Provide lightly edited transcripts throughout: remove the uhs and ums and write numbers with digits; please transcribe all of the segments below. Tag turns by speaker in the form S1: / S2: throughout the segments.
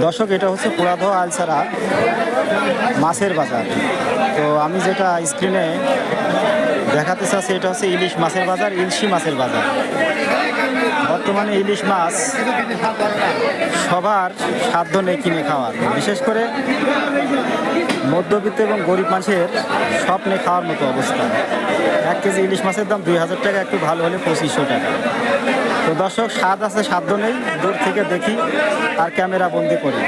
S1: দর্শক, এটা হচ্ছে পোড়াদহ আলসারা মাছের বাজার। তো আমি যেটা স্ক্রিনে দেখাতে চাচ্ছি এটা হচ্ছে ইলিশ মাছের বাজার, ইলশি মাছের বাজার। বর্তমানে ইলিশ মাছ সবার সাধ্য নেই কিনে খাওয়ার, বিশেষ করে মধ্যবিত্ত এবং গরিব মানুষের স্বপ্নে খাওয়ার মতো অবস্থা। 1 কেজি ইলিশ মাছের দাম 2000 টাকা, একটু ভালো হলে 2500 টাকা। তো দর্শক, স্বাদ আছে সাধ্য নেই, দূর থেকে দেখি আর ক্যামেরা বন্দি করি।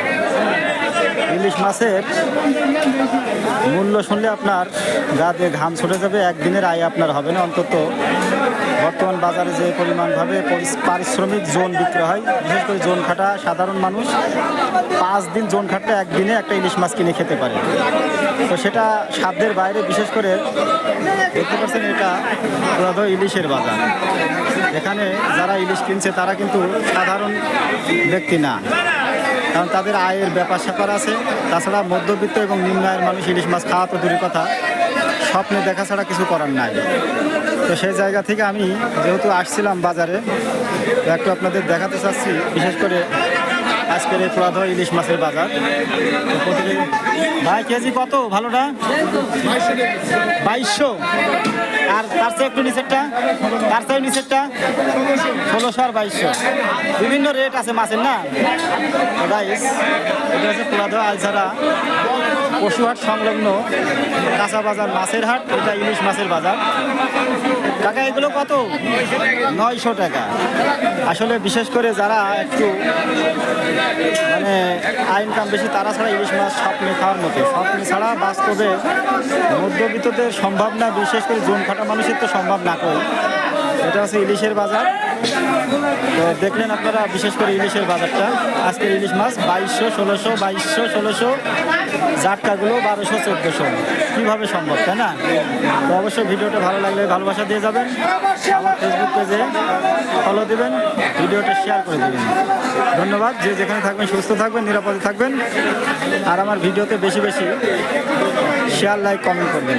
S1: ইলিশ মাছের মূল্য শুনলে আপনার গা দিয়ে ঘাম ছুটে যাবে। একদিনের আয় আপনার হবে না। অন্তত বর্তমান বাজারে যে পরিমাণভাবে পারিশ্রমিক জোন বিক্রি হয়, বিশেষ করে জোন খাটা সাধারণ মানুষ 5 দিন জোন খাটলে একদিনে একটা ইলিশ মাছ কিনে খেতে পারে। তো সেটা সাধ্যের বাইরে। বিশেষ করে দেখতে পাচ্ছেন এটা পোড়াদহ ইলিশের বাজার। এখানে যারা ইলিশ কিনছে তারা কিন্তু সাধারণ ব্যক্তি না, কারণ তাদের আয়ের ব্যাপার স্যাপার আছে। তাছাড়া মধ্যবিত্ত এবং নিম্ন আয়ের মানুষ ইলিশ মাছ খাওয়া তো দূরের কথা, স্বপ্নে দেখা ছাড়া কিছু করার নাই। তো সেই জায়গা থেকে আমি যেহেতু আসছিলাম বাজারে, তো একটু আপনাদের দেখাতে চাচ্ছি বিশেষ করে আজকের এই পোড়াদহ ইলিশ মাছের বাজার। তো প্রতিদিন ভাই কেজি কত ভালোটা? 2200। আর তার চেয়ে একটু নিচেরটা, তার চেয়ে নিচেরটা 1600 আর 2200। বিভিন্ন রেট আছে মাছের না গাইস। এটা হচ্ছে পোড়াদহ আলসারা পশুহাট সংলগ্ন কাঁচা বাজার মাছের হাট। এটা ইলিশ মাছের বাজার। টাকা এগুলো কত? 900 টাকা। আসলে বিশেষ করে যারা একটু মানে আয় ইনকাম বেশি, তারা ছাড়া ইলিশ মাছ স্বপ্নে খাওয়ার মতো। স্বপ্নে ছাড়া বাস্তবে মধ্যবিত্তদের সম্ভব না, বিশেষ করে জোন খাটা মানুষের তো সম্ভব না করে। এটা হচ্ছে ইলিশের বাজার। তো দেখলেন আপনারা বিশেষ করে ইলিশের বাজারটা। আজকের ইলিশ মাছ 2200, 1600, 2200, 1600, জাটকাগুলো 1200, 1400। কীভাবে সম্ভব, তাই না? তো অবশ্যই ভিডিওটা ভালো লাগলে ভালোবাসা দিয়ে যাবেন, আমার ফেসবুক পেজে ফলো দেবেন, ভিডিওটা শেয়ার করে দেবেন। ধন্যবাদ। যে যেখানে থাকবেন সুস্থ থাকবেন, নিরাপদে থাকবেন, আর আমার ভিডিওতে বেশি বেশি শেয়ার, লাইক, কমেন্ট করবেন।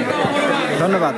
S1: ধন্যবাদ।